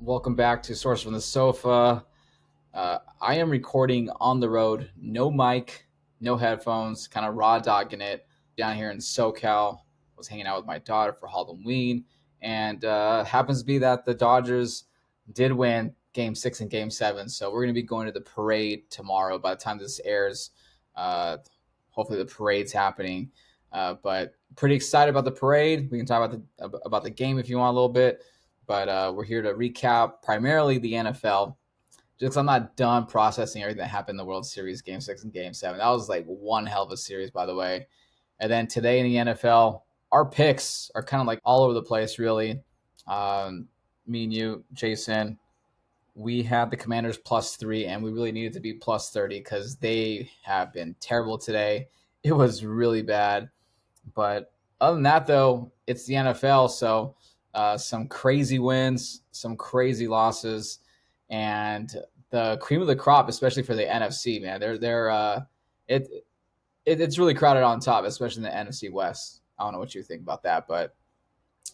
Welcome back to Source from the Sofa. I am recording on the road, no mic, no headphones, kind of raw dogging it down here in SoCal. Was hanging out with my daughter for Halloween, and happens to be that the Dodgers did win Game 6 and Game 7. So we're going to be going to the parade tomorrow. By the time this airs, uh, hopefully the parade's happening. But pretty excited about the parade. We can talk about the game if you want a little bit. But we're here to recap primarily the NFL. Just 'cause I'm not done processing everything that happened in the World Series, Game 6 and Game 7. That was like one hell of a series, by the way. And then today in the NFL, our picks are kind of like all over the place, really. Me and you, Jason, we had the Commanders +3, and we really needed to be +30 because they have been terrible today. It was really bad. But other than that, though, it's the NFL. So some crazy wins, some crazy losses, and the cream of the crop, especially for the NFC. Man, it's really crowded on top, especially in the NFC West. I don't know what you think about that, but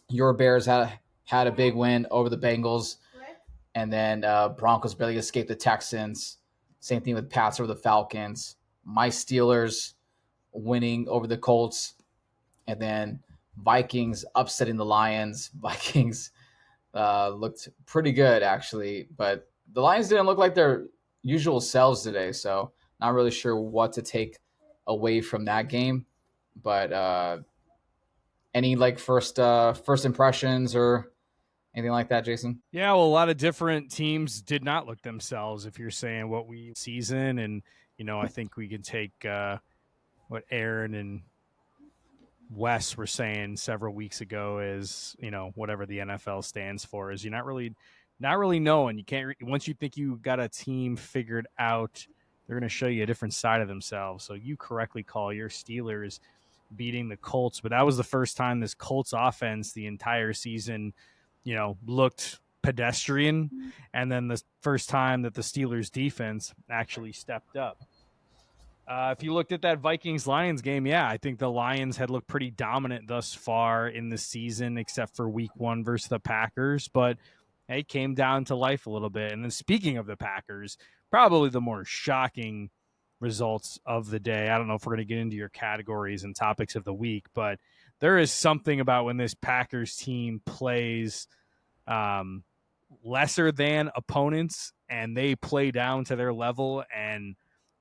your Bears had a big win over the Bengals, and then Broncos barely escaped the Texans. Same thing with Pats over the Falcons. My Steelers winning over the Colts. And then Vikings upsetting the Lions. Vikings looked pretty good, actually. But the Lions didn't look like their usual selves today. So not really sure what to take away from that game. But any like first impressions or anything like that, Jason? Yeah, well, a lot of different teams did not look themselves. If you're saying what we season, and I think we can take what Aaron and Wes were saying several weeks ago is whatever the NFL stands for is you're not really knowing. You can't once you think you got a team figured out, they're going to show you a different side of themselves. So you correctly call your Steelers beating the Colts, but that was the first time this Colts offense the entire season looked pedestrian, and then the first time that the Steelers defense actually stepped up. If you looked at that Vikings-Lions game, yeah, I think the Lions had looked pretty dominant thus far in the season, except for week 1 versus the Packers, but it came down to life a little bit. And then speaking of the Packers, probably the more shocking results of the day. I don't know if we're going to get into your categories and topics of the week, but there is something about when this Packers team plays lesser than opponents and they play down to their level and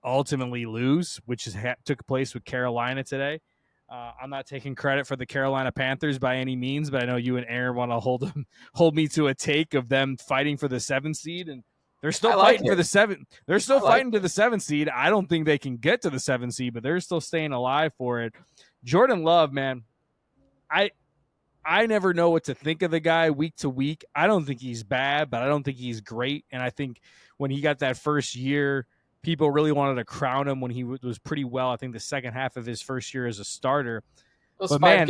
ultimately lose, which took place with Carolina today. I'm not taking credit for the Carolina Panthers by any means, but I know you and Aaron want to hold me to a take of them fighting for the 7th seed, and they're still fighting for the 7th. They're still fighting to the 7th seed. I don't think they can get to the 7th seed, but they're still staying alive for it. Jordan Love, man, I never know what to think of the guy week to week. I don't think he's bad, but I don't think he's great. And I think when he got that first year, people really wanted to crown him when he was pretty well. I think the second half of his first year as a starter. But man,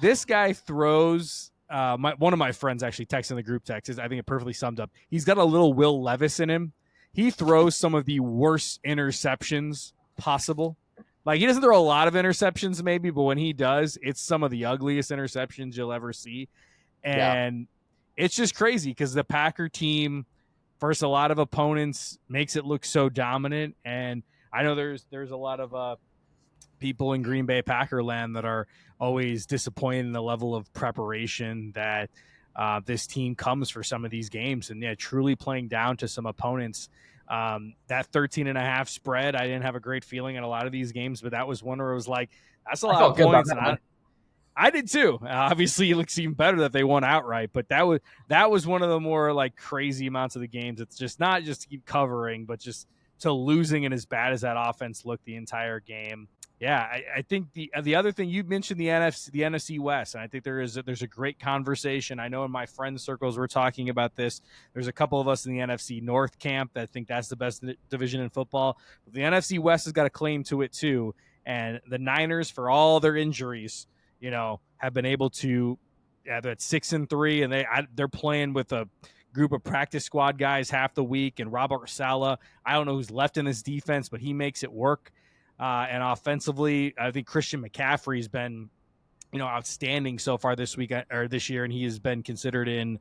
this guy throws. One of my friends actually texted in the group text. I think it perfectly summed up. He's got a little Will Levis in him. He throws some of the worst interceptions possible. Like, he doesn't throw a lot of interceptions maybe, but when he does, it's some of the ugliest interceptions you'll ever see. And It's just crazy because the Packer team, versus a lot of opponents, makes it look so dominant. And I know there's a lot of people in Green Bay Packer land that are always disappointed in the level of preparation that this team comes for some of these games. And, yeah, truly playing down to some opponents. That 13.5 spread, I didn't have a great feeling in a lot of these games, but that was one where it was like, that's a lot of points. And I did too. Obviously, it looks even better that they won outright, but that was one of the more like crazy amounts of the games. It's just not just to keep covering, but just to losing and as bad as that offense looked the entire game. Yeah, I think the other thing you mentioned, the NFC West, and I think there's a great conversation. I know in my friend circles we're talking about this. There's a couple of us in the NFC North camp that think that's the best division in football. But the NFC West has got a claim to it too. And the Niners, for all their injuries, have been able to at 6-3, and they're playing with a group of practice squad guys half the week. And Robert Saleh, I don't know who's left in this defense, but he makes it work. And offensively, I think Christian McCaffrey's been, outstanding so far this week or this year, and he has been considered in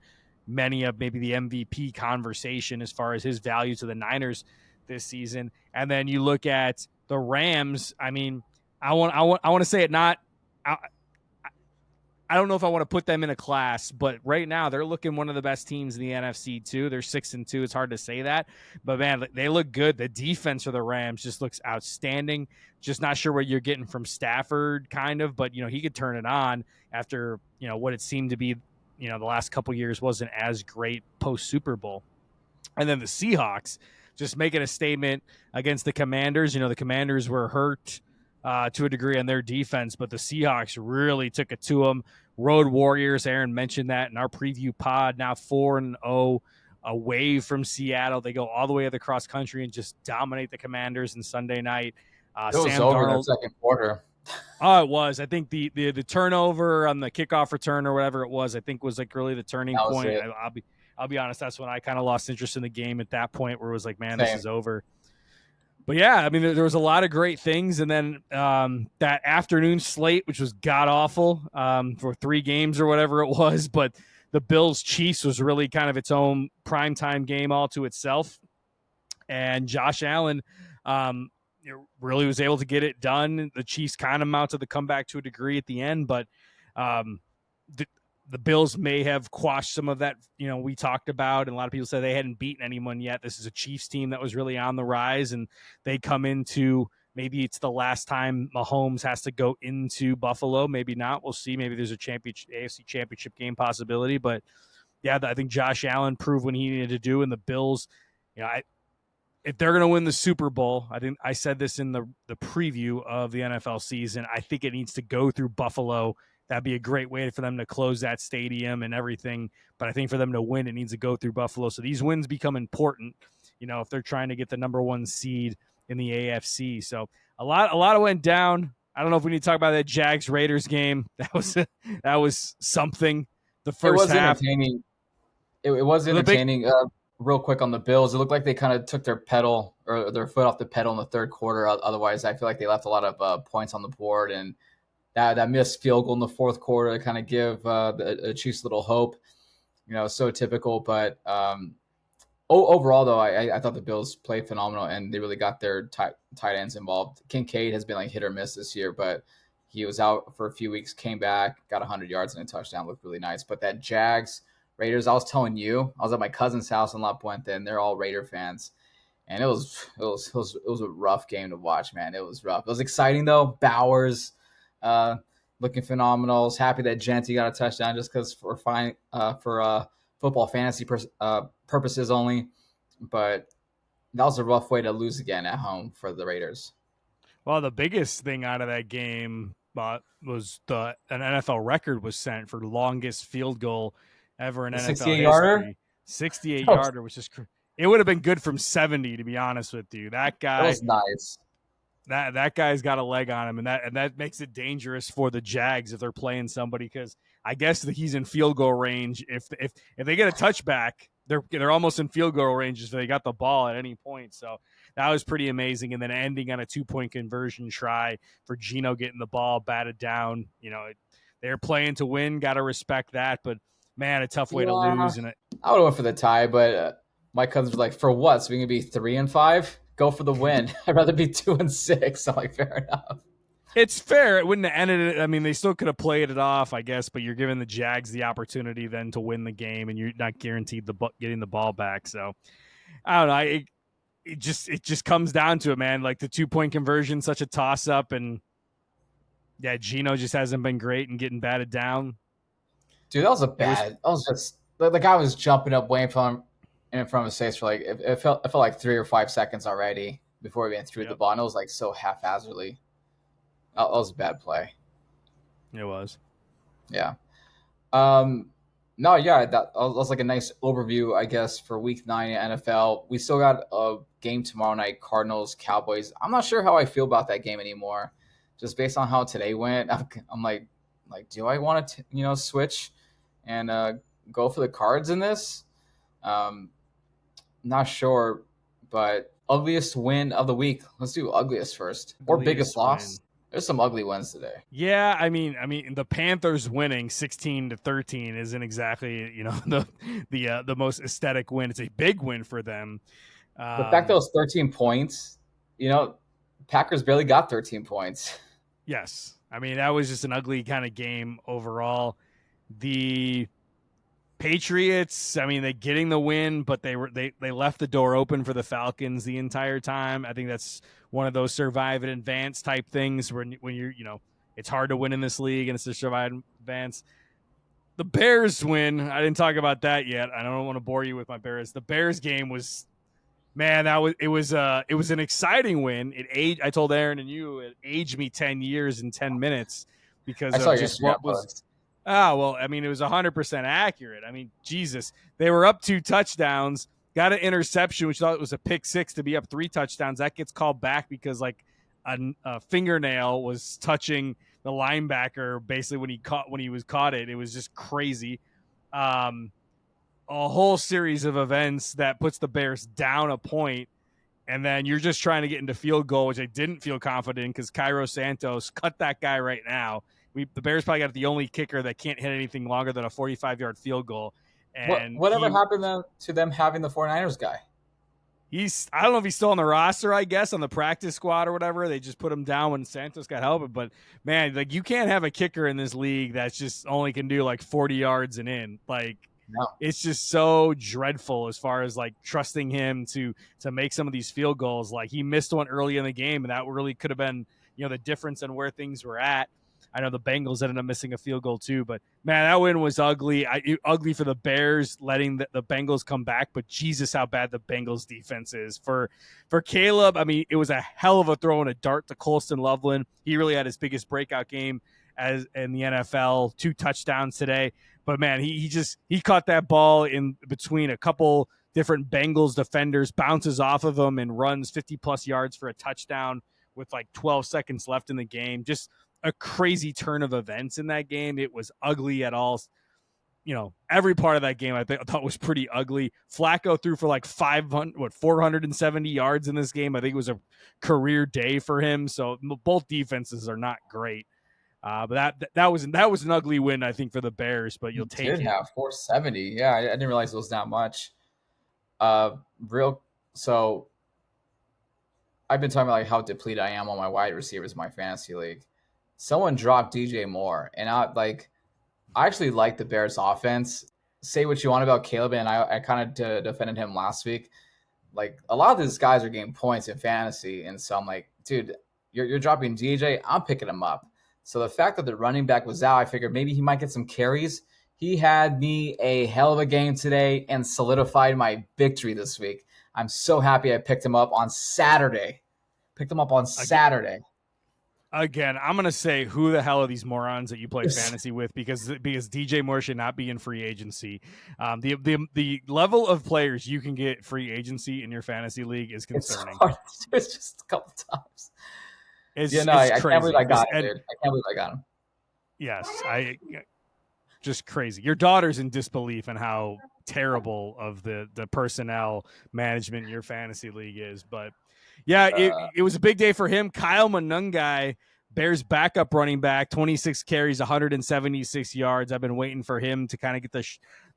many of maybe the MVP conversation as far as his value to the Niners this season. And then you look at the Rams. I mean, I want to say it not. I don't know if I want to put them in a class, but right now they're looking one of the best teams in the NFC too. They're 6-2. It's hard to say that, but man, they look good. The defense for the Rams just looks outstanding. Just not sure what you're getting from Stafford, kind of, but he could turn it on after what it seemed to be. The last couple years wasn't as great post Super Bowl, and then the Seahawks just making a statement against the Commanders. The Commanders were hurt to a degree on their defense, but the Seahawks really took it to them. Road Warriors, Aaron mentioned that in our preview pod, now 4-0 away from Seattle. They go all the way to the cross country and just dominate the Commanders on Sunday night. It was Sam over in the Darnold. second quarter. Oh, it was. I think the turnover on the kickoff return or whatever it was, I think was like really the turning point. I'll be honest, that's when I kind of lost interest in the game at that point, where it was like, man, This is over. But yeah, I mean, there was a lot of great things, and then that afternoon slate, which was god awful for 3 games or whatever it was. But the Bills Chiefs was really kind of its own primetime game all to itself, and Josh Allen really was able to get it done. The Chiefs kind of mounted the comeback to a degree at the end, but the Bills may have quashed some of that, we talked about, and a lot of people said they hadn't beaten anyone yet. This is a Chiefs team that was really on the rise, and they come into, maybe it's the last time Mahomes has to go into Buffalo. Maybe not. We'll see. Maybe there's a AFC championship game possibility, but yeah, I think Josh Allen proved what he needed to do, and the Bills, if they're going to win the Super Bowl, I think I said this in the preview of the NFL season, I think it needs to go through Buffalo. That'd be a great way for them to close that stadium and everything. But I think for them to win, it needs to go through Buffalo. So these wins become important, if they're trying to get the number 1 seed in the AFC. So a lot went down. I don't know if we need to talk about that Jags Raiders game. That was something. The first half. Entertaining. It was entertaining. Real quick on the Bills, it looked like they kind of took their foot off the pedal in the third quarter. Otherwise, I feel like they left a lot of points on the board, and that missed field goal in the fourth quarter to kind of give the Chiefs a little hope. So typical. But overall, though, I thought the Bills played phenomenal, and they really got their tight ends involved. Kincaid has been like hit or miss this year, but he was out for a few weeks, came back, got 100 yards and a touchdown, looked really nice. But that Jags Raiders, I was telling you, I was at my cousin's house in La Puente, and they're all Raider fans. And it was a rough game to watch, man. It was rough. It was exciting though. Bowers looking phenomenal. I was happy that Genty got a touchdown just because for football fantasy purposes only. But that was a rough way to lose again at home for the Raiders. Well, the biggest thing out of that game was an NFL record was sent for longest field goal ever in NFL 68-yarder? 68-yarder, which is it would have been good from 70, to be honest with you. That guy, that was nice. That guy's got a leg on him, and that makes it dangerous for the Jags if they're playing somebody, because I guess that he's in field goal range. If they get a touchback, they're almost in field goal range if they got the ball at any point. So that was pretty amazing, and then ending on a 2-point conversion try for Geno getting the ball batted down. They're playing to win. Got to respect that, but man, a tough way to lose. And I would have went for the tie, but my cousins were like, "For what? So we can be 3-5? Go for the win. I'd rather be 2-6." I'm like, fair enough. It's fair. It wouldn't have ended it. I memean, they still could have played it off, I guess, but you're giving the Jags the opportunity then to win the game, and you're not guaranteed getting the ball back. So I don't know. It just comes down to it, man. Like the 2-point conversion, such a toss up, and yeah, Geno just hasn't been great and getting batted down. Dude, that was just the guy was jumping up way in front of his face for like it felt like 3 or 5 seconds already before he even threw the ball. And it was like so haphazardly. That was a bad play. It was. Yeah. No, yeah, that was like a nice overview, I guess, for Week 9 in NFL. We still got a game tomorrow night, Cardinals, Cowboys. I'm not sure how I feel about that game anymore, just based on how today went. I'm like, do I want to, switch and go for the Cards in this? Not sure, but ugliest win of the week. Let's do ugliest first, or biggest loss. There's some ugly ones today. Yeah, I mean, the Panthers winning 16-13 isn't exactly the most aesthetic win. It's a big win for them. The fact that it Um, was 13 points, you know, Packers barely got 13 points. yes, I mean that was just an ugly kind of game overall. The Patriots, I mean, they getting the win, but they left the door open for the Falcons the entire time. I think that's one of those survive and advance type things when you're it's hard to win in this league and it's a survive and advance. The Bears win. I didn't talk about that yet. I don't want to bore you with my Bears. The Bears game was, man, it was an exciting win. I told Aaron and you it aged me 10 years and 10 minutes I because saw of your just Instagram what was. post. Well, I mean, it was 100% accurate. I mean, Jesus, they were up 2 touchdowns, got an interception, which I thought was a pick six to be up 3 touchdowns. That gets called back because like a fingernail was touching the linebacker basically when he was caught it. It was just crazy. Um, a whole series of events that puts the Bears down a point, and then you're just trying to get into field goal, which I didn't feel confident in because Cairo Santos cut that guy right now. The Bears probably got the only kicker that can't hit anything longer than a 45-yard field goal, and Whatever happened to them having the 49ers guy? I don't know if he's still on the roster, I guess, on the practice squad or whatever. They just put him down when Santos got help. But man, like you can't have a kicker in this league that's just only can do like 40 yards and in. Like No. it's just so dreadful as far as like trusting him to make some of these field goals. Like he missed one early in the game, and that really could have been the difference in where things were at. I know the Bengals ended up missing a field goal too, but man, that win was ugly. Ugly for the Bears letting the Bengals come back, but Jesus, how bad the Bengals defense is for Caleb. I mean, it was a hell of a throw and a dart to Colston Loveland. He really had his biggest breakout game as in the NFL. 2 touchdowns today, but man, he caught that ball in between a couple different Bengals defenders, bounces off of them and runs 50+ yards for a touchdown with like 12 seconds left in the game. Just a crazy turn of events in that game. It was ugly at all. Every part of that game I thought was pretty ugly. Flacco threw for like 470 yards in this game. I think it was a career day for him. So both defenses are not great. But that was an ugly win, I think, for the Bears. But He you'll take did it. have 470. Yeah, I didn't realize it was that much. Real. So I've been talking about like how depleted I am on my wide receivers in my fantasy league. Someone dropped DJ Moore, and I actually like the Bears offense. Say what you want about Caleb, and I kind of defended him last week. Like a lot of these guys are getting points in fantasy, and so I'm like, dude, you're dropping DJ. I'm picking him up. So the fact that the running back was out, I figured maybe he might get some carries. He had me a hell of a game today and solidified my victory this week. I'm so happy I picked him up on Saturday. Picked him up on Saturday. Again, I'm gonna say who the hell are these morons that you play fantasy with because DJ Moore should not be in free agency. The level of players you can get free agency in your fantasy league is concerning. It's just a couple times. It's I crazy. can't believe I got him, dude. I can't believe I got him. Yes, just crazy. Your daughter's in disbelief in how terrible of the personnel management in your fantasy league is, but yeah, it was a big day for him. Kyle Monungai, Bears backup running back, 26 carries, 176 yards. I've been waiting for him to kind of get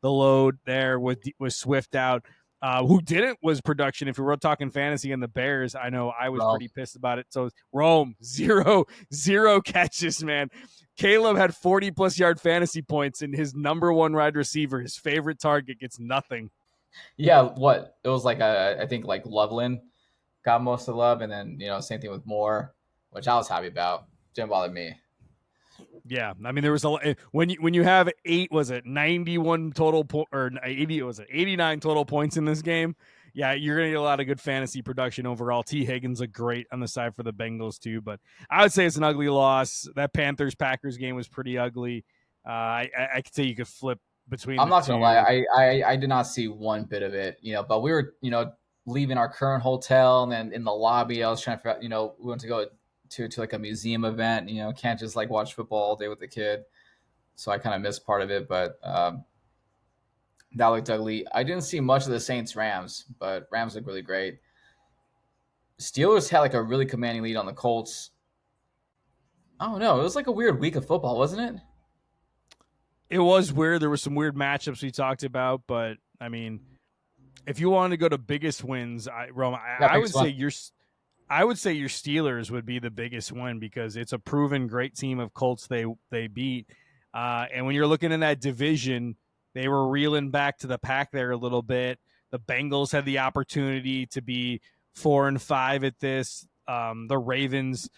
the load there with Swift out. Who didn't was production. If we were talking fantasy and the Bears, I know I was pretty pissed about it. So Rome, zero catches, man. Caleb had 40+ yard fantasy points, and his number one wide receiver, his favorite target, gets nothing. Yeah, what? It was like I think like Loveland got most of the love, and then same thing with Moore, which I was happy about. Didn't bother me. Yeah, I mean there was when you have 91 total or 89 total points in this game. Yeah, you're gonna get a lot of good fantasy production overall. T. Higgins looked great on the side for the Bengals too, but I would say it's an ugly loss. That Panthers Packers game was pretty ugly. I could say you could flip between. I'm not two. gonna lie, I did not see one bit of it. But we were leaving our current hotel, and then in the lobby, I was trying to figure out, we went to go to like a museum event. Can't just like watch football all day with the kid. So I kind of missed part of it, but that looked ugly. I didn't see much of the Saints Rams, but Rams look really great. Steelers had like a really commanding lead on the Colts. I don't know. It was like a weird week of football, wasn't it? It was weird. There were some weird matchups we talked about, but I mean, if you wanted to go to biggest wins, Rome, Yeah, I biggest would one. say I would say your Steelers would be the biggest win because it's a proven great team of Colts they beat. And when you're looking in that division, they were reeling back to the pack there a little bit. The Bengals had the opportunity to be 4-5 at this. The Ravens,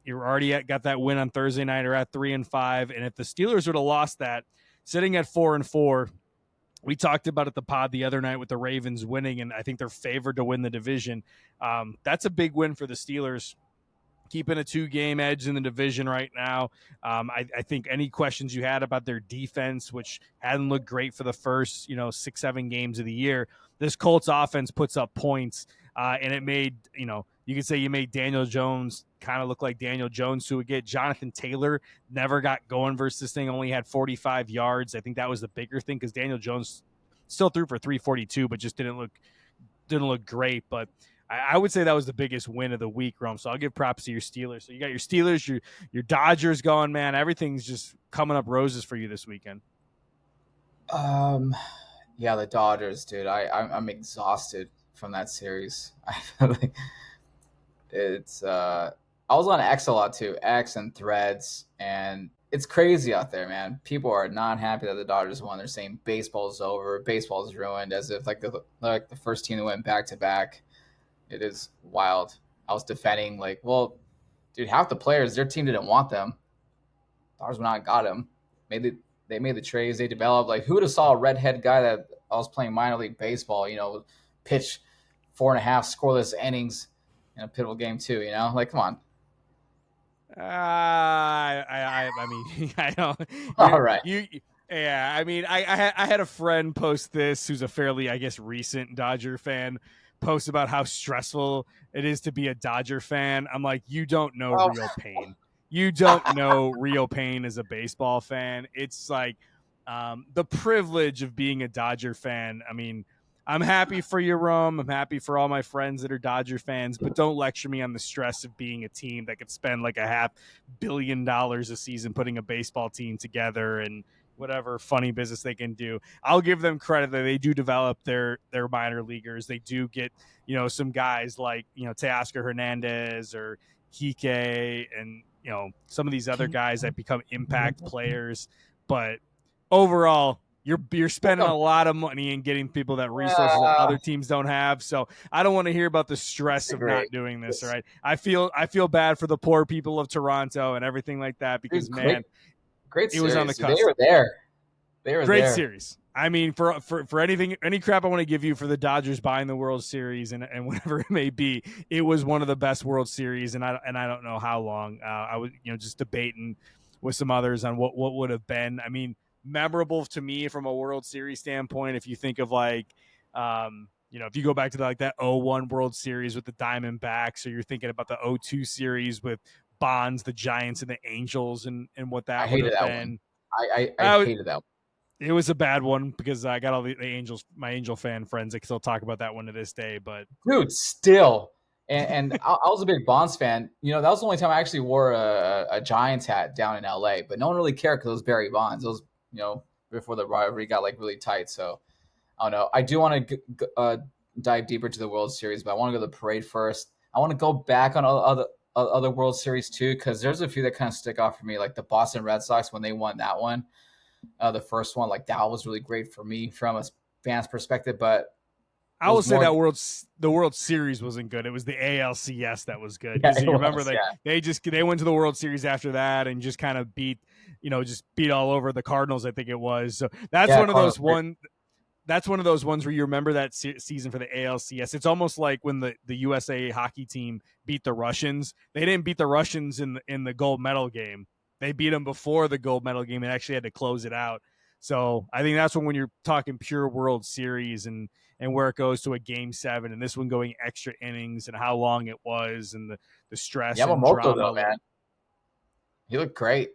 you're already got that win on Thursday night, or at 3-5. And if the Steelers would have lost that, sitting at 4-4, we talked about it the pod the other night with the Ravens winning, and I think they're favored to win the division. That's a big win for the Steelers, keeping a 2-game edge in the division right now. I think any questions you had about their defense, which hadn't looked great for the first 6-7 games of the year, this Colts offense puts up points, and it made you could say you made Daniel Jones kind of look like Daniel Jones to get. Jonathan Taylor never got going versus this thing, only had 45 yards. I think that was the bigger thing because Daniel Jones still threw for 342, but just didn't look great. But I would say that was the biggest win of the week, Rome. So I'll give props to your Steelers. So you got your Steelers, your Dodgers going, man. Everything's just coming up roses for you this weekend. Um, yeah, the Dodgers, dude. I'm exhausted from that series. I feel like it's I was on X a lot too, X and Threads, and it's crazy out there, man. People are not happy that the Dodgers won. They're saying baseball's over, baseball's ruined, as if like the first team that went back to back. It is wild. I was defending like, well, dude, half the players their team didn't want them. Dodgers went out and got them. They made the trades. They developed. Like, who would have saw a redhead guy that I was playing minor league baseball? Pitch 4.5 scoreless innings in a pivotal game too. Like, come on. I mean, I don't. All right. Yeah. I mean, I had a friend post this who's a fairly, I guess, recent Dodger fan, post about how stressful it is to be a Dodger fan. I'm like, you don't know Oh, real pain. You don't know real pain as a baseball fan. It's like the privilege of being a Dodger fan. I mean, I'm happy for you, Rome. I'm happy for all my friends that are Dodger fans, but don't lecture me on the stress of being a team that could spend like $500 million a season putting a baseball team together and whatever funny business they can do. I'll give them credit that they do develop their minor leaguers. They do get, some guys like, Teoscar Hernandez or Kike and, some of these other guys that become impact players. But overall, you're spending a lot of money and getting people that resources that other teams don't have. So I don't want to hear about the stress of great. not doing this. All right, I feel bad for the poor people of Toronto and everything like that because Dude, great, man, great it was on series. the Dude. They cusp. were there. They were Great there. series. I mean, for anything, any crap I want to give you for the Dodgers buying the World Series and whatever it may be, it was one of the best World Series, and I don't know how long. I was just debating with some others on what would have been. I mean, memorable to me from a World Series standpoint. If you think of like, if you go back to that 0-1 World Series with the Diamondbacks, or you're thinking about the 0-2 series with Bonds, the Giants, and the Angels, and what I that would hated have that one. been. I hated that one. It was a bad one because I got all the Angels, my Angel fan friends. I can still talk about that one to this day. But Dude, still. And I was a big Bonds fan. That was the only time I actually wore a Giants hat down in LA, but no one really cared because it was Barry Bonds. It was, before the rivalry got like really tight. So I don't know. I do want to dive deeper to the World Series, but I want to go to the parade first. I want to go back on other World Series too, because there's a few that kind of stick out for me, like the Boston Red Sox when they won that one, the first one. Like that was really great for me from a fan's perspective, but it I will was say more. that the World Series wasn't good. It was the ALCS that was good Yeah, because it you remember was. Yeah, they went to the World Series after that and just kind of beat all over the Cardinals. I think it was. So that's yeah. one of Cardinals. those one. That's one of those ones where you remember that season for the ALCS. It's almost like when the USA hockey team beat the Russians. They didn't beat the Russians in the gold medal game. They beat them before the gold medal game and actually had to close it out. So I think that's when you're talking pure World Series and where it goes to a game 7 and this one going extra innings and how long it was and the stress and Yamamoto drama. though, man, he looked great.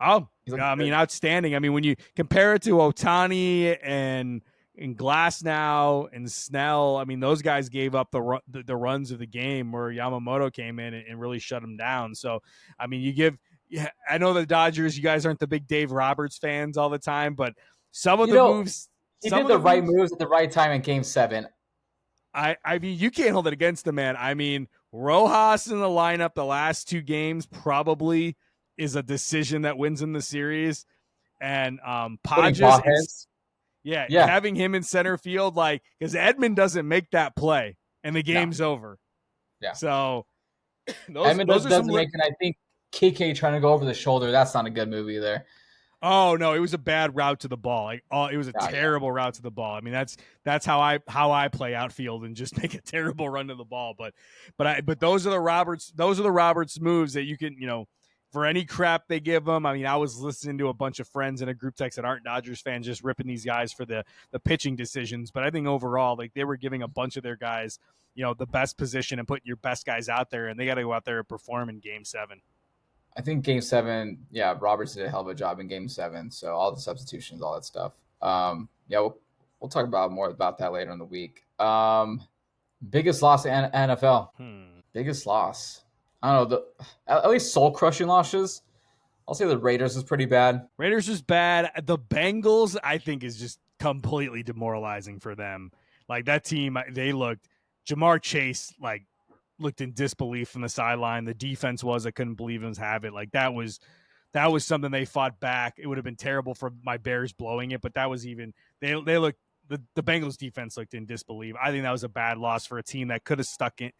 Oh, He looked I mean, good. outstanding. I mean, when you compare it to Otani and and Glass now and Snell, I mean, those guys gave up the runs of the game where Yamamoto came in and really shut them down. So, I mean, yeah, I know the Dodgers, you guys aren't the big Dave Roberts fans all the time, but some of You the know, moves, he some did of the the right moves, moves at the right time in Game 7. I mean, you can't hold it against the man. I mean, Rojas in the lineup the last 2 games probably is a decision that wins in the series. And Putting Podges in Pages. yeah, Yeah, having him in center field, like, because Edmund doesn't make that play and the no, game's over. yeah. So Edmund those are some. doesn't make it. I think KK trying to go over the shoulder. That's not a good move either. Oh no, it was a bad route to the ball. Like, it was a Oh, yeah. terrible route to the ball. I mean, that's how I play outfield and just make a terrible run to the ball. But those are the Roberts moves that you can, for any crap they give them. I mean, I was listening to a bunch of friends in a group text that aren't Dodgers fans just ripping these guys for the pitching decisions. But I think overall, like, they were giving a bunch of their guys, the best position and putting your best guys out there, and they got to go out there and perform in Game 7. I think Game 7, yeah, Roberts did a hell of a job in Game 7. So all the substitutions, all that stuff. Yeah, we'll talk about more about that later in the week. Biggest loss in NFL. Biggest loss. I don't know. At least soul crushing losses. I'll say the Raiders is pretty bad. Raiders is bad. The Bengals, I think, is just completely demoralizing for them. Like, that team, Jamar Chase, like, looked in disbelief from the sideline. The defense I couldn't believe him have it. Like, that was something they fought back. It would have been terrible for my Bears blowing it, but that was even, they looked, the Bengals defense looked in disbelief. I think that was a bad loss for a team that could have stuck in.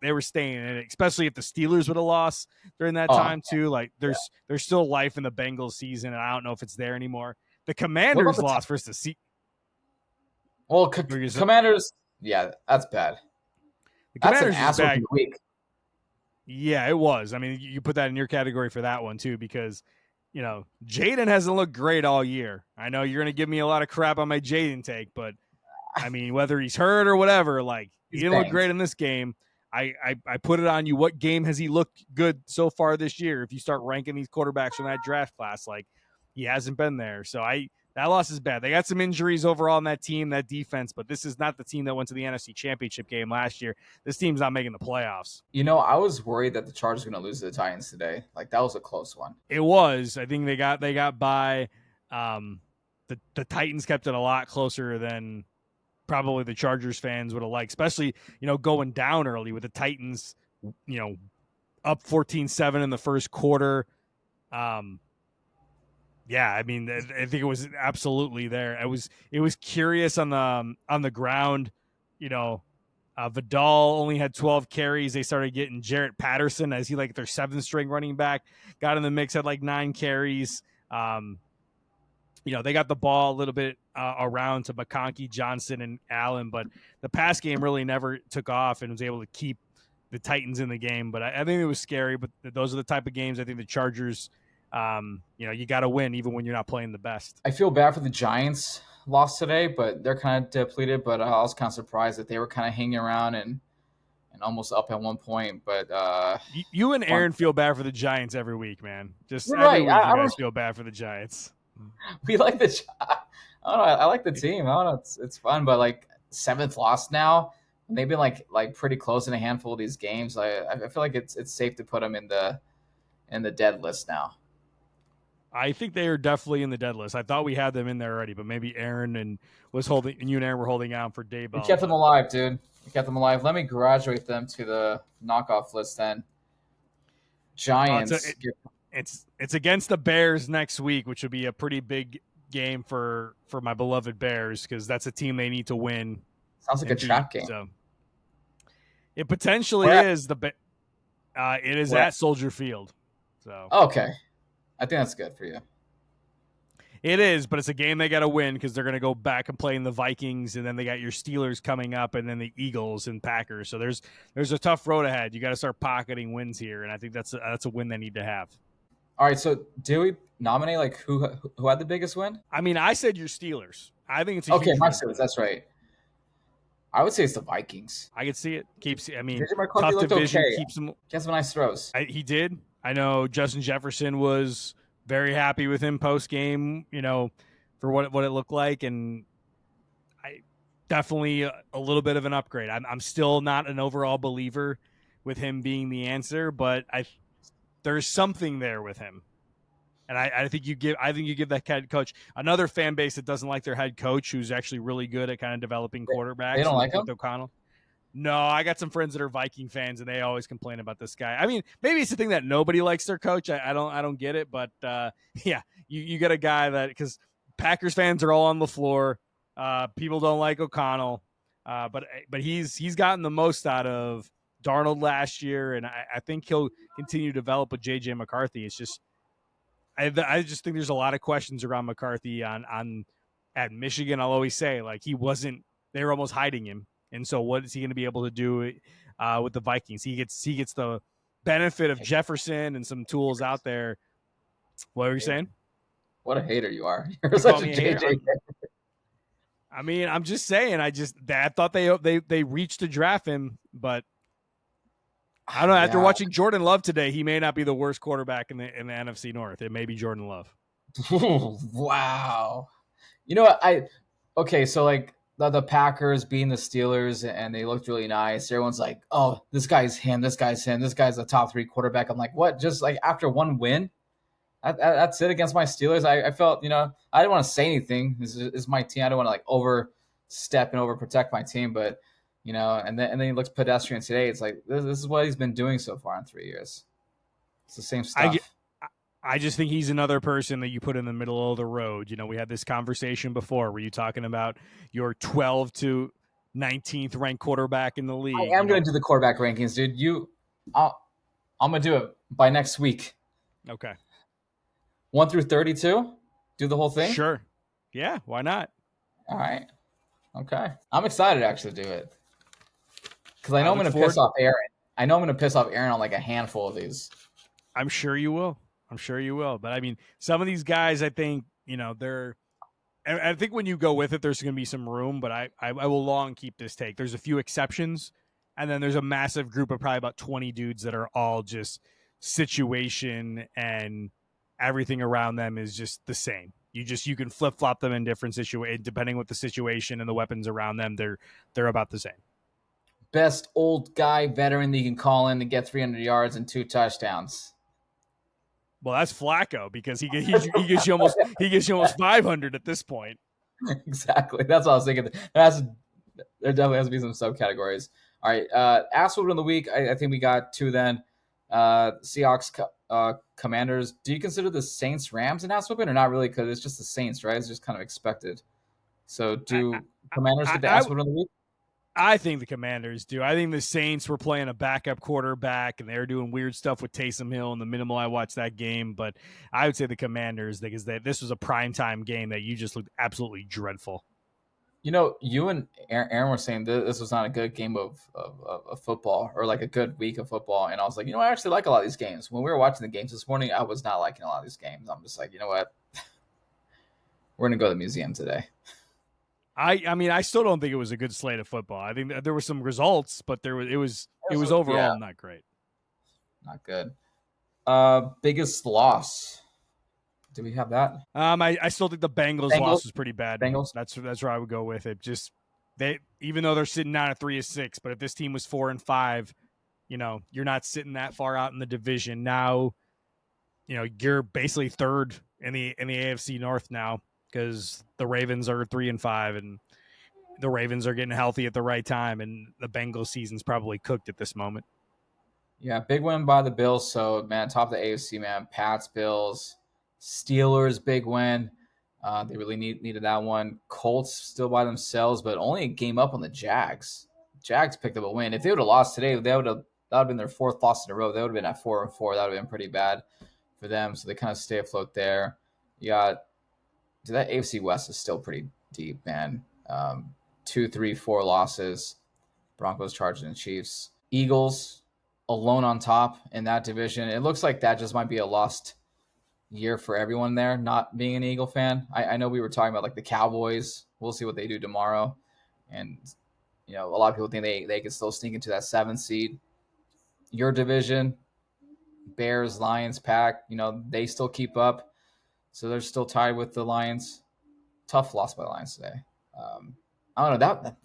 They were staying in it, especially if the Steelers would have lost during that time too. Like, there's still life in the Bengals season, and I don't know if it's there anymore. The Commanders lost versus the Sea. Well, Commanders, yeah, that's bad. That's an ass whooping week. Yeah, it was. I mean, you put that in your category for that one too, because Jaden hasn't looked great all year. I know you're going to give me a lot of crap on my Jaden take, but I mean, whether he's hurt or whatever, like, he didn't look great in this game. I put it on you. What game has he looked good so far this year? If you start ranking these quarterbacks from that draft class, like, he hasn't been there. So that loss is bad. They got some injuries overall in that team, that defense, but this is not the team that went to the NFC Championship game last year. This team's not making the playoffs. I was worried that the Chargers were going to lose to the Titans today. Like, that was a close one. It was. I think they got by. The Titans kept it a lot closer than probably the Chargers fans would have liked, especially, going down early with the Titans, up 14-7 in the first quarter. Yeah, I mean, I think it was absolutely there. It was curious on the ground. Vidal only had 12 carries. They started getting Jarrett Patterson as their 7th string running back, got in the mix, had like 9 carries. They got the ball a little bit around to McConkey, Johnson, and Allen, but the pass game really never took off and was able to keep the Titans in the game. But I think it was scary. But those are the type of games I think the Chargers, you got to win even when you're not playing the best. I feel bad for the Giants lost today, but they're kind of depleted. But I was kind of surprised that they were kind of hanging around and almost up at one point. But you and Aaron feel bad for the Giants every week, man. Just You're every right. week you guys feel bad for the Giants. We like the. I don't know. I like the team. I don't know. It's fun, but like 7th loss now. They've been like pretty close in a handful of these games. I feel like it's safe to put them in the dead list now. I think they are definitely in the dead list. I thought we had them in there already, but maybe Aaron and you and Aaron were holding out for Dayball. We kept them alive, dude. We kept them alive. Let me graduate them to the knockoff list then. Giants. It's against the Bears next week, which would be a pretty big game for my beloved Bears, because that's a team they need to win. Sounds like a trap game. So it potentially is it is at Soldier Field. So okay, I think that's good for you. It is, but it's a game they got to win because they're going to go back and play in the Vikings, and then they got your Steelers coming up, and then the Eagles and Packers. So there's a tough road ahead. You got to start pocketing wins here, and I think that's a win they need to have. All right, so do we nominate like who had the biggest win? I mean, I said your Steelers. I think it's a okay. My Steelers, that's right. I would say it's the Vikings. I could see it. Tough division. Okay. Keeps them. He has some nice throws. He did. I know Justin Jefferson was very happy with him post game. For what it looked like, and I definitely a little bit of an upgrade. I'm still not an overall believer with him being the answer, but there's something there with him. And I think you give that head coach another fan base that doesn't like their head coach, who's actually really good at kind of developing They quarterbacks don't like with him. O'Connell. No, I got some friends that are Viking fans, and they always complain about this guy. I mean, maybe it's the thing that nobody likes their coach. I don't get it, but yeah, you get a guy that, because Packers fans are all on the floor. People don't like O'Connell, but he's gotten the most out of Darnold last year, and I think he'll continue to develop with JJ McCarthy. It's just I just think there's a lot of questions around McCarthy on at Michigan. I'll always say, like, he wasn't. They were almost hiding him, and so what is he going to be able to do with the Vikings? He gets the benefit of Jefferson and some tools out there. What are you saying? What a hater you are! You're You call such a me a hater? JJ. I mean, I'm just saying. I thought they reached to draft him, but I don't know. After Yeah. watching Jordan Love today, he may not be the worst quarterback in the NFC North. It may be Jordan Love. Wow. You know what? Okay, so like the Packers being the Steelers and they looked really nice. Everyone's like, "Oh, this guy's him. This guy's him. This guy's a top 3 quarterback." I'm like, "What?" Just like after one win, that's it against my Steelers. I felt, I didn't want to say anything. This is my team. I don't want to like overstep and overprotect my team, but and then he looks pedestrian today. It's like this is what he's been doing so far in 3 years. It's the same I stuff. I just think he's another person that you put in the middle of the road. You know, we had this conversation before. Were you talking about your 12 to 19th ranked quarterback in the league? I am going to do the quarterback rankings, dude. I'm going to do it by next week. Okay. 1 through 32? Do the whole thing? Sure. Yeah, why not? All right. Okay. I'm excited to actually do it. Because I know I'm look going to forward. piss off Aaron. I know I'm going to piss off Aaron on like a handful of these. I'm sure you will. I'm sure you will. But I mean, some of these guys, I think, they're. I think when you go with it, there's going to be some room, but I will long keep this take. There's a few exceptions, and then there's a massive group of probably about 20 dudes that are all just situation, and everything around them is just the same. You can flip flop them in different situations depending with the situation and the weapons around them. They're about the same. Best old guy veteran that you can call in to get 300 yards and 2 touchdowns. Well, that's Flacco, because he gives you almost 500 at this point. Exactly. That's what I was thinking. There definitely has to be some subcategories. All right. Ass whooping of the week. I think we got 2 then. Seahawks, Commanders. Do you consider the Saints Rams an ass whooping or not really? Because it's just the Saints, right? It's just kind of expected. So do Commanders get the ass whooping of the week? I think the Commanders do. I think the Saints were playing a backup quarterback, and they were doing weird stuff with Taysom Hill in the minimal I watched that game. But I would say the Commanders, because this was a primetime game that you just looked absolutely dreadful. You and Aaron were saying this was not a good game of football, or like a good week of football. And I was like, I actually like a lot of these games. When we were watching the games this morning, I was not liking a lot of these games. I'm just like, you know what? We're going to go to the museum today. I mean, I still don't think it was a good slate of football. I think there were some results, but it was overall not great. Not good. Biggest loss. Do we have that? I still think the Bengals loss was pretty bad. Bengals. That's where I would go with it. Just even though they're sitting down at 3-6, but if this team was 4-5, you're not sitting that far out in the division now. You're basically third in the AFC North now, because the Ravens are 3-5, and the Ravens are getting healthy at the right time, and the Bengals season's probably cooked at this moment. Yeah, big win by the Bills. So, man, top of the AFC, man. Pats, Bills, Steelers, big win. They really needed that one. Colts still by themselves, but only a game up on the Jags. Jags picked up a win. If they would have lost today, that would have been their 4th loss in a row. They would have been at 4-4. That would have been pretty bad for them. So they kind of stay afloat there. That AFC West is still pretty deep, man. 2, 3, 4 losses. Broncos, Chargers, and Chiefs. Eagles alone on top in that division. It looks like that just might be a lost year for everyone there, not being an Eagle fan. I know we were talking about like the Cowboys. We'll see what they do tomorrow. And, a lot of people think they could still sneak into that 7th seed. Your division, Bears, Lions, Pack, they still keep up. So they're still tied with the Lions. Tough loss by the Lions today. I don't know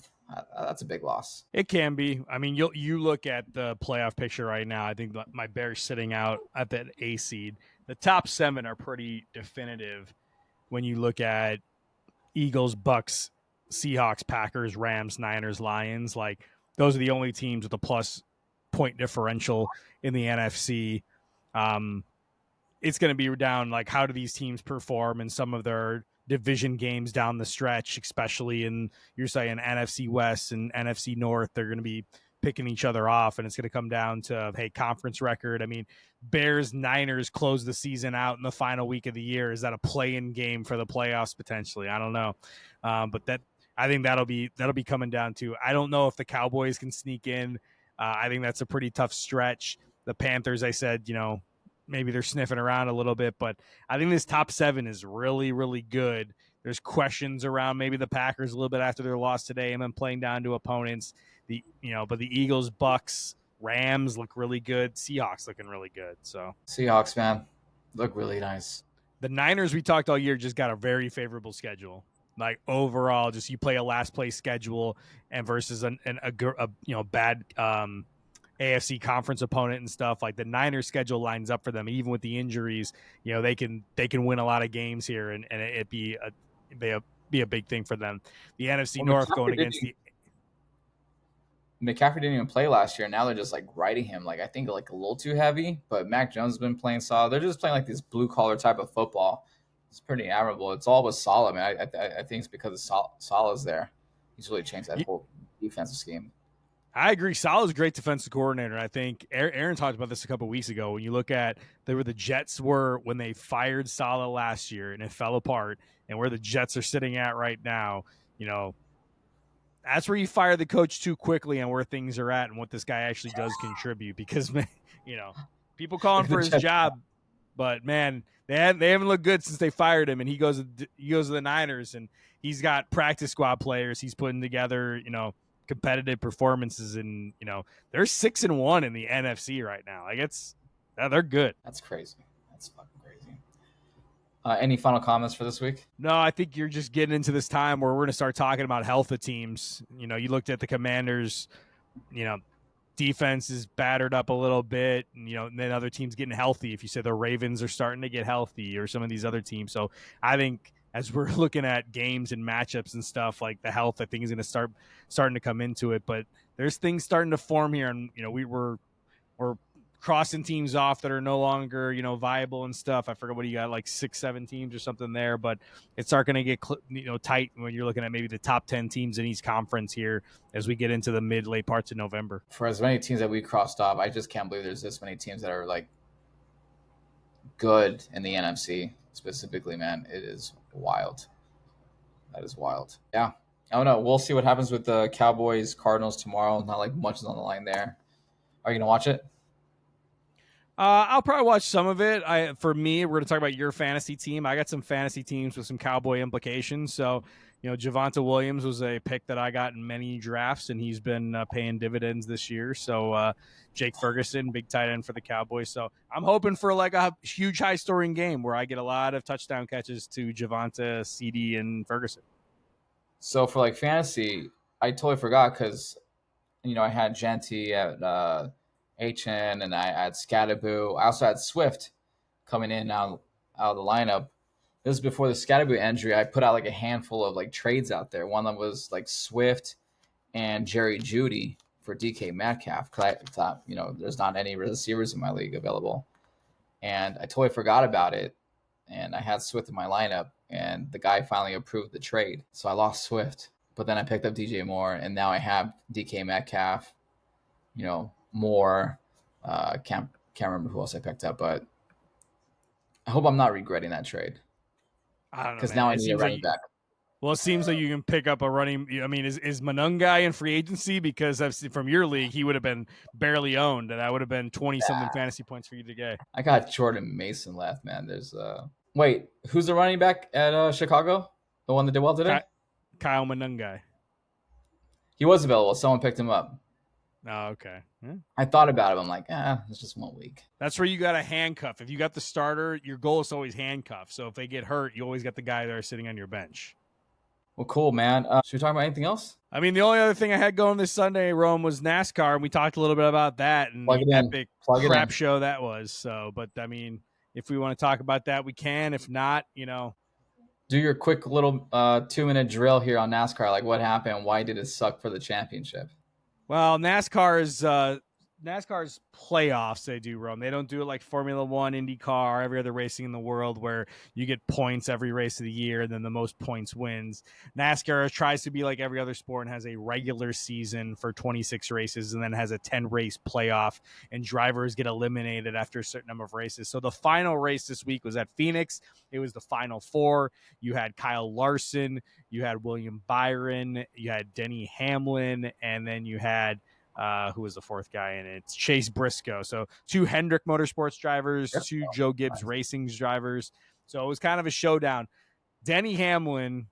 that's a big loss. It can be. I mean, you look at the playoff picture right now. I think my Bears sitting out at that A seed. The top 7 are pretty definitive when you look at Eagles, Bucks, Seahawks, Packers, Rams, Niners, Lions. Like those are the only teams with a plus point differential in the NFC. It's going to be down like how do these teams perform in some of their division games down the stretch, especially in you're saying NFC West and NFC North. They're going to be picking each other off, and it's going to come down to hey, conference record. I mean, Bears Niners close the season out in the final week of the year. Is that a play-in game for the playoffs potentially? I don't know, but that I think that'll be coming down to. I don't know if the Cowboys can sneak in. I think that's a pretty tough stretch. The Panthers, I said, maybe they're sniffing around a little bit, but I think this top 7 is really, really good. There's questions around maybe the Packers a little bit after their loss today and then playing down to opponents. But the Eagles, Bucks, Rams look really good. Seahawks looking really good. So Seahawks, man, look really nice. the Niners we talked all year just got a very favorable schedule. Like overall, just you play a last place schedule and versus a bad AFC conference opponent and stuff. Like the Niners schedule lines up for them, even with the injuries. They can win a lot of games here, and it be a big thing for them. The NFC North going against the McCaffrey didn't even play last year. Now they're just like riding him. Like I think like a little too heavy. But Mac Jones has been playing solid. They're just playing like this blue collar type of football. It's pretty admirable. It's all with Salah, man. I think it's because of Salah's there. He's really changed that whole defensive scheme. I agree. Salah's a great defensive coordinator. I think Aaron talked about this a couple of weeks ago. When you look at where the Jets were when they fired Salah last year and it fell apart, and where the Jets are sitting at right now, that's where you fire the coach too quickly and where things are at and what this guy actually does contribute. Because people calling for his job, but man, they haven't looked good since they fired him. And he goes to the Niners, and he's got practice squad players. He's putting together, competitive performances, and they're 6-1 in the NFC right now. Like they're good. That's crazy. That's fucking crazy. Any final comments for this week? No, I think you're just getting into this time where we're going to start talking about health of teams. You looked at the Commanders, defense is battered up a little bit, and then other teams getting healthy. If you say the Ravens are starting to get healthy, or some of these other teams. So I think as we're looking at games and matchups and stuff, like the health, I think is going to starting to come into it. But there's things starting to form here, and we're crossing teams off that are no longer viable and stuff. I forget what you got, like 6-7 teams or something there, but it's starting to get tight when you're looking at maybe the top 10 teams in each conference here as we get into the late parts of November. For as many teams that we crossed off, I just can't believe there's this many teams that are like good in the NFC specifically, man. It is wild. That is wild. Yeah. I don't know. We'll see what happens with the Cowboys Cardinals tomorrow. Not like much is on the line there. Are you gonna watch it? I'll probably watch some of it. For me, we're going to talk about your fantasy team. I got some fantasy teams with some Cowboy implications. So, Javonte Williams was a pick that I got in many drafts, and he's been paying dividends this year. So, Jake Ferguson, big tight end for the Cowboys. So, I'm hoping for like a huge high-scoring game where I get a lot of touchdown catches to Javonte, CD, and Ferguson. So for like fantasy, I totally forgot because I had Genty at HN, and I had Scatterboo. I also had Swift coming in out of the lineup. This is before the Scatterboo injury. I put out like a handful of like trades out there. One that was like Swift and Jerry Jeudy for DK Metcalf, because I thought there's not any receivers in my league available, and I totally forgot about it. And I had Swift in my lineup, and the guy finally approved the trade, so I lost Swift. But then I picked up DJ Moore, and now I have DK Metcalf. More. Can't remember who else I picked up, but I hope I'm not regretting that trade. I don't know, because now I need a running back. Well, it seems like you can pick up a running. I mean, is Monungai in free agency? Because I've seen from your league, he would have been barely owned, and that would have been 20-something fantasy points for you to get. I got Jordan Mason left, man. There's wait, who's the running back at Chicago? The one that did well today? Kyle Monungai. He was available. Someone picked him up. Oh, okay. Yeah. I thought about it. I'm like, it's just 1 week. That's where you got a handcuff. If you got the starter, your goal is always handcuff. So if they get hurt, you always got the guy there sitting on your bench. Well, cool, man. Should we talk about anything else? I mean, the only other thing I had going this Sunday, Rome, was NASCAR, and we talked a little bit about that and Plug the it in. epic Plug it crap in. show that was. So, but I mean, if we want to talk about that, we can. If not, Do your quick little 2 minute drill here on NASCAR. Like, what happened? Why did it suck for the championship? well, NASCAR's playoffs. They do, Rome. They don't do it like Formula One, IndyCar, every other racing in the world, where you get points every race of the year, and then the most points wins. NASCAR tries to be like every other sport and has a regular season for 26 races, and then has a 10-race playoff, and drivers get eliminated after a certain number of races. So the final race this week was at Phoenix. It was the final four. You had Kyle Larson, you had William Byron, you had Denny Hamlin, and then you had who was the fourth guy in it? It's Chase Briscoe. So two Hendrick Motorsports drivers, Yep. two Joe Gibbs Racing's drivers. So it was kind of a showdown. Denny Hamlin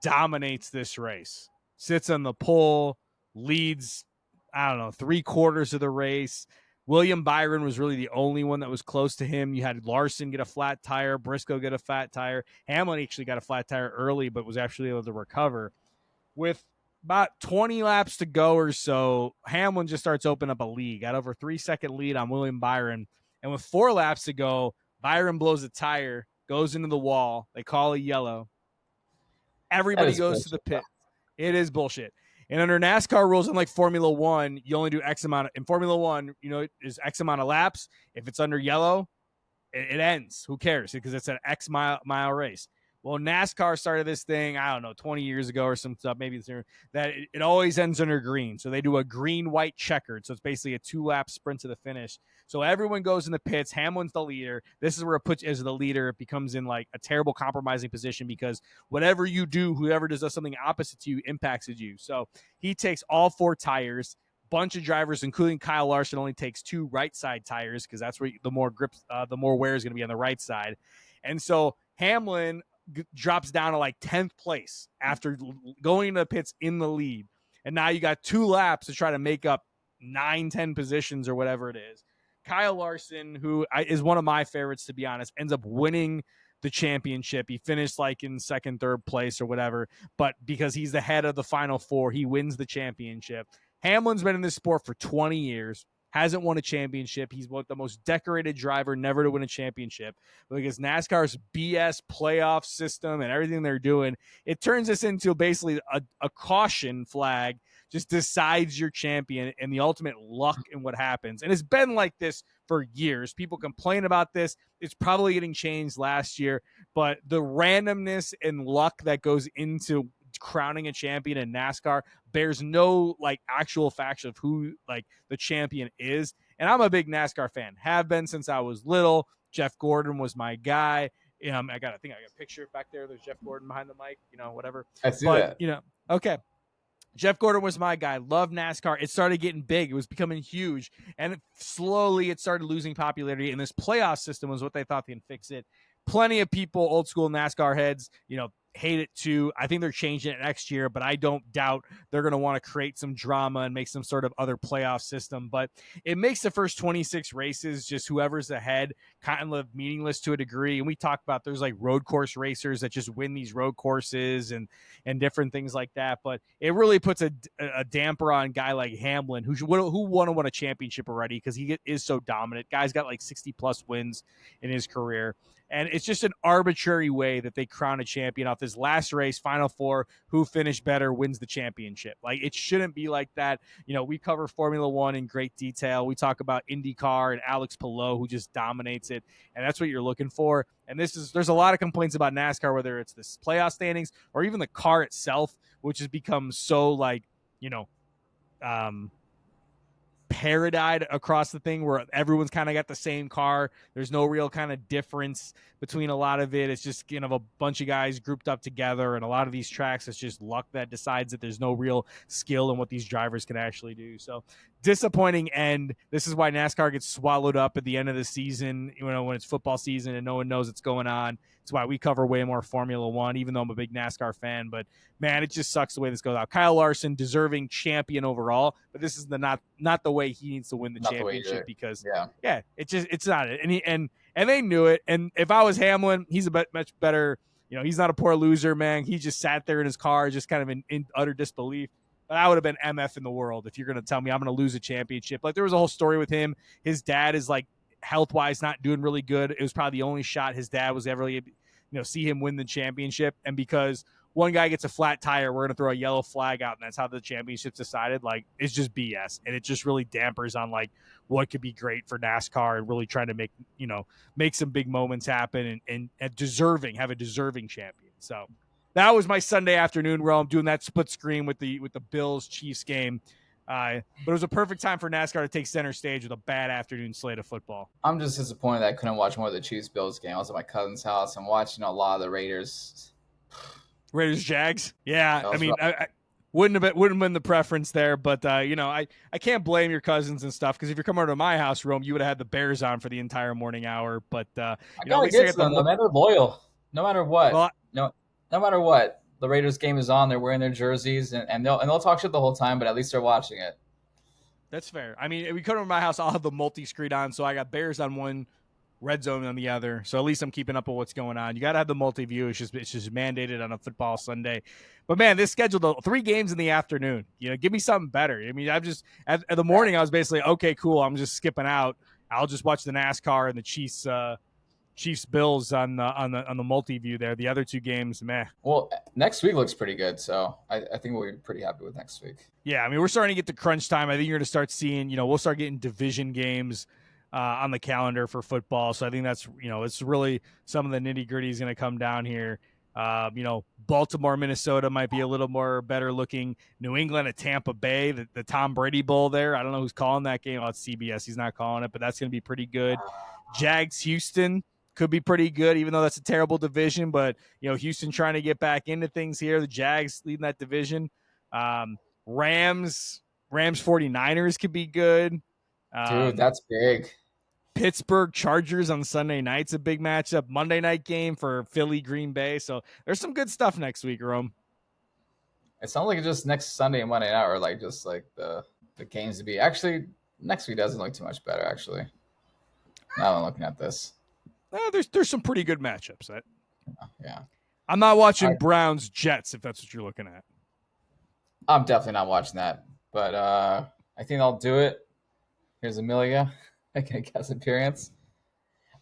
dominates this race, sits on the pole, leads, I don't know, 3/4 of the race. William Byron was really the only one that was close to him. You had Larson get a flat tire, Briscoe get a flat tire. Hamlin actually got a flat tire early, but was actually able to recover. With about 20 laps to go or so, Hamlin just starts opening up a lead. Got over 3-second lead on William Byron. And with 4 laps to go, Byron blows a tire, goes into the wall. They call a yellow. Everybody goes to the pit. It is bullshit. And under NASCAR rules, unlike Formula One, you only do X amount. In Formula One, is X amount of laps. If it's under yellow, it ends. Who cares? Because it's an X mile race. Well, NASCAR started this thing, I don't know, 20 years ago or some stuff, maybe that it always ends under green. So they do a green-white checkered. So it's basically a 2-lap sprint to the finish. So everyone goes in the pits. Hamlin's the leader. This is where it puts as the leader, it becomes in like a terrible compromising position because whatever you do, whoever does something opposite to you impacts you. So he takes all 4 tires. Bunch of drivers, including Kyle Larson, only takes 2 right side tires because that's where the more grips, the more wear is going to be on the right side. And so Hamlin drops down to like 10th place after going into the pits in the lead. And now you got 2 laps to try to make up 9-10 positions or whatever it is. Kyle Larson, who is one of my favorites, to be honest, ends up winning the championship. He finished like in second, third place or whatever, but because he's the head of the final 4, he wins the championship. Hamlin's been in this sport for 20 years, hasn't won a championship. He's the most decorated driver never to win a championship. Because NASCAR's BS playoff system and everything they're doing, it turns this into basically a caution flag, just decides your champion and the ultimate luck in what happens. And it's been like this for years. People complain about this. It's probably getting changed last year, but the randomness and luck that goes into crowning a champion in NASCAR bears no like actual facts of who like the champion is. And I'm a big NASCAR fan, have been since I was little. Jeff Gordon was my guy. I got a picture back there. There's Jeff Gordon behind the mic, whatever. I see that. Okay. Jeff Gordon was my guy. Love NASCAR. It started getting big. It was becoming huge. And slowly it started losing popularity. And this playoff system was what they thought they can fix it. Plenty of people, old school NASCAR heads, hate it too. I think they're changing it next year, but I don't doubt they're going to want to create some drama and make some sort of other playoff system. But it makes the first 26 races, just whoever's ahead, kind of meaningless to a degree. And we talk about there's like road course racers that just win these road courses and different things like that. But it really puts a damper on a guy like Hamlin, who won a championship already because he is so dominant. Guy's got like 60 plus wins in his career. And it's just an arbitrary way that they crown a champion off this last race, final 4, who finished better wins the championship. Like, it shouldn't be like that. We cover Formula One in great detail. We talk about IndyCar and Alex Palou, who just dominates it. And that's what you're looking for. And there's a lot of complaints about NASCAR, whether it's the playoff standings or even the car itself, which has become so like, parodied across the thing where everyone's kind of got the same car. There's no real kind of difference between a lot of it. It's just a bunch of guys grouped up together, and a lot of these tracks, it's just luck that decides that there's no real skill in what these drivers can actually do. So disappointing end. This is why NASCAR gets swallowed up at the end of the season, when it's football season and no one knows what's going on. It's why we cover way more Formula One, even though I'm a big NASCAR fan. But man, it just sucks the way this goes out. Kyle Larson, deserving champion overall, but this is not the way he needs to win the championship because it's not it. And they knew it. And if I was Hamlin, he's a much better he's not a poor loser, man. He just sat there in his car, just kind of in utter disbelief. But I would have been MF in the world if you're going to tell me I'm going to lose a championship. Like, there was a whole story with him. His dad is like health wise not doing really good. It was probably the only shot his dad was ever, see him win the championship. And because one guy gets a flat tire, we're going to throw a yellow flag out, and that's how the championship's decided. Like, it's just BS, and it just really dampers on like what could be great for NASCAR and really trying to make some big moments happen and have a deserving champion. So that was my Sunday afternoon where I'm doing that split screen with the Bills Chiefs game. But it was a perfect time for NASCAR to take center stage with a bad afternoon slate of football. I'm just disappointed that I couldn't watch more of the Chiefs Bills game. I was at my cousin's house and watching a lot of the Raiders Jags. Yeah, I mean, I wouldn't have been the preference there, but I can't blame your cousins and stuff, because if you're coming over to my house, Rome, you would have had the Bears on for the entire morning hour. But I gotta get to them, though, man. They're loyal, no matter what. Well, no matter what, the Raiders game is on. They're wearing their jerseys, and they'll talk shit the whole time, but at least they're watching it. That's fair. I mean, if we come over to my house, I'll have the multi-screen on, so I got Bears on one, Red Zone on the other. So at least I'm keeping up with what's going on. You got to have the multi-view. It's just mandated on a football Sunday. But, man, this scheduled 3 games in the afternoon. Give me something better. I mean, I'm just at the morning I was basically, okay, cool, I'm just skipping out. I'll just watch the NASCAR and the Chiefs Bills on the multi-view there. The other 2 games, meh. Well, next week looks pretty good, so I think we'll be pretty happy with next week. Yeah, I mean, we're starting to get to crunch time. I think you're going to start seeing, we'll start getting division games on the calendar for football. So I think that's, it's really some of the nitty gritty is going to come down here. Baltimore, Minnesota might be a little more better looking. New England at Tampa Bay, the Tom Brady Bowl there. I don't know who's calling that game. Oh, it's CBS. He's not calling it, but that's going to be pretty good. Jags, Houston could be pretty good, even though that's a terrible division. But, Houston trying to get back into things here. The Jags leading that division. Rams 49ers could be good. Dude, that's big. Pittsburgh Chargers on Sunday night's a big matchup. Monday night game for Philly Green Bay. So there's some good stuff next week, Rome. It sounds like it's just next Sunday and Monday night, or like just like the games to be. Actually, next week doesn't look too much better. Actually, now I'm looking at this. There's some pretty good matchups. Yeah. I'm not watching Browns Jets if that's what you're looking at. I'm definitely not watching that, but I think I'll do it. Here's Amelia. Guest appearance.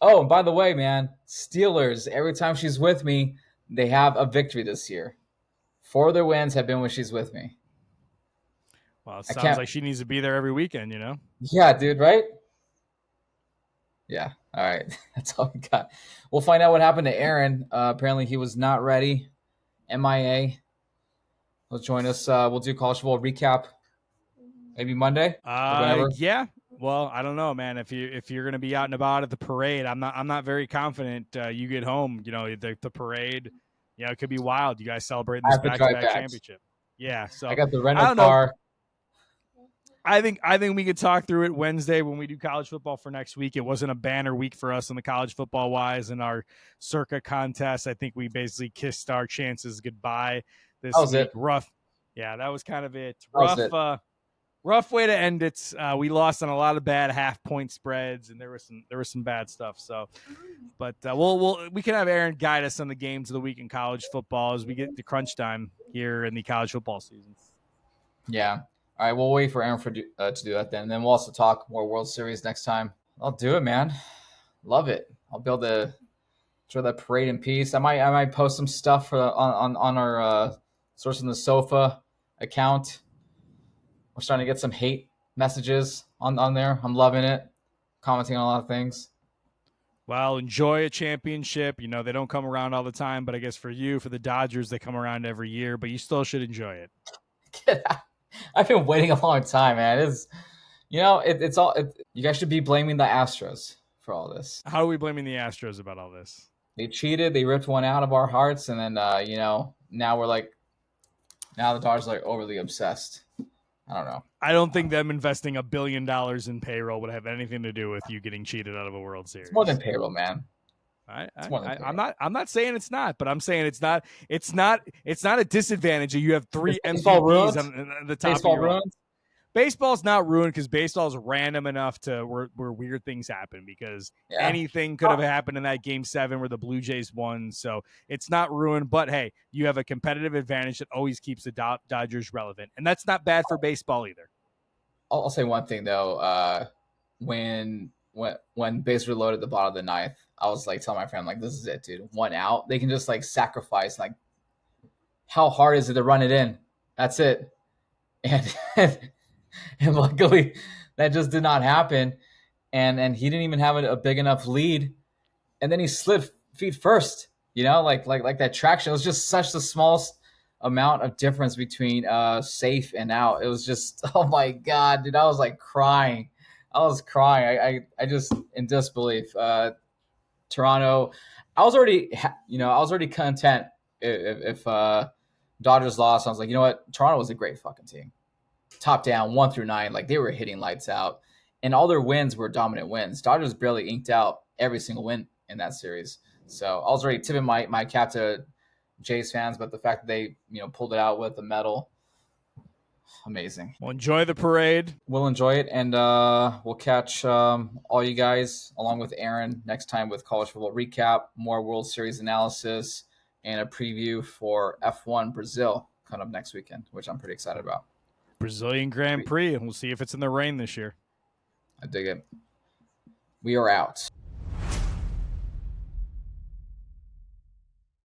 Oh, and by the way, man, Steelers, every time she's with me, they have a victory this year. 4 of their wins have been when she's with me. Well, it sounds like she needs to be there every weekend, Yeah, dude, right? Yeah, all right. That's all we got. We'll find out what happened to Aaron. Apparently he was not ready. MIA. He'll join us. We'll do college football recap maybe Monday. Yeah. Well, I don't know, man. If you're going to be out and about at the parade, I'm not very confident. You get home, the parade, it could be wild. You guys celebrating this back-to-back championship. Yeah. So I got the rental car. I think we could talk through it Wednesday when we do college football for next week. It wasn't a banner week for us in the college football wise in our circa contest. I think we basically kissed our chances goodbye this week. Rough. Yeah, that was kind of it. Rough way to end it. We lost on a lot of bad half-point spreads, and there was some bad stuff. So, but we can have Aaron guide us on the games of the week in college football as we get to crunch time here in the college football season. Yeah. All right, we'll wait for Aaron to do that then. And then we'll also talk more World Series next time. I'll do it, man. Love it. I'll be able to enjoy that parade in peace. I might post some stuff on our Source on the Sofa account. We're starting to get some hate messages on there. I'm loving it. Commenting on a lot of things. Well, enjoy a championship. They don't come around all the time, but I guess for the Dodgers, they come around every year, but you still should enjoy it. Get out. I've been waiting a long time, man. It's you guys should be blaming the Astros for all this. How are we blaming the Astros about all this? They cheated. They ripped one out of our hearts, and then now the Dodgers are overly obsessed. I don't know. I don't think them investing $1 billion in payroll would have anything to do with you getting cheated out of a World Series. It's more than payroll, man. I'm not saying it's not, but I'm saying it's not a disadvantage that you have 3 MVPs on the top of your runs. baseball's not ruined because baseball's random enough to where weird things happen, because Yeah. anything could have happened in that game 7 where the Blue Jays won. So it's not ruined, but hey, you have a competitive advantage that always keeps the Dodgers relevant. And that's not bad for baseball either. I'll say one thing though. When bases were loaded at the bottom of the ninth, I was like telling my friend, like, this is it, dude. 1 out. They can just like sacrifice. Like, how hard is it to run it in? That's it. And and luckily that just did not happen. And he didn't even have a big enough lead. And then he slid feet first. Like that traction. It was just such the smallest amount of difference between safe and out. It was just, oh my god, dude! I was like crying. I was crying. I just in disbelief. Toronto. I was already content if Dodgers lost. I was like, you know what? Toronto was a great fucking team. Top down, 1 through 9, like they were hitting lights out, and all their wins were dominant wins. Dodgers barely inked out every single win in that series. So I was already tipping my cap to Jays fans, but the fact that they pulled it out with the medal, amazing. Well, enjoy the parade. We'll enjoy it, and we'll catch all you guys along with Aaron next time with college football recap, more World Series analysis, and a preview for F1 Brazil coming up next weekend, which I'm pretty excited about. Brazilian Grand Prix, and we'll see if it's in the rain this year. I dig it. We are out.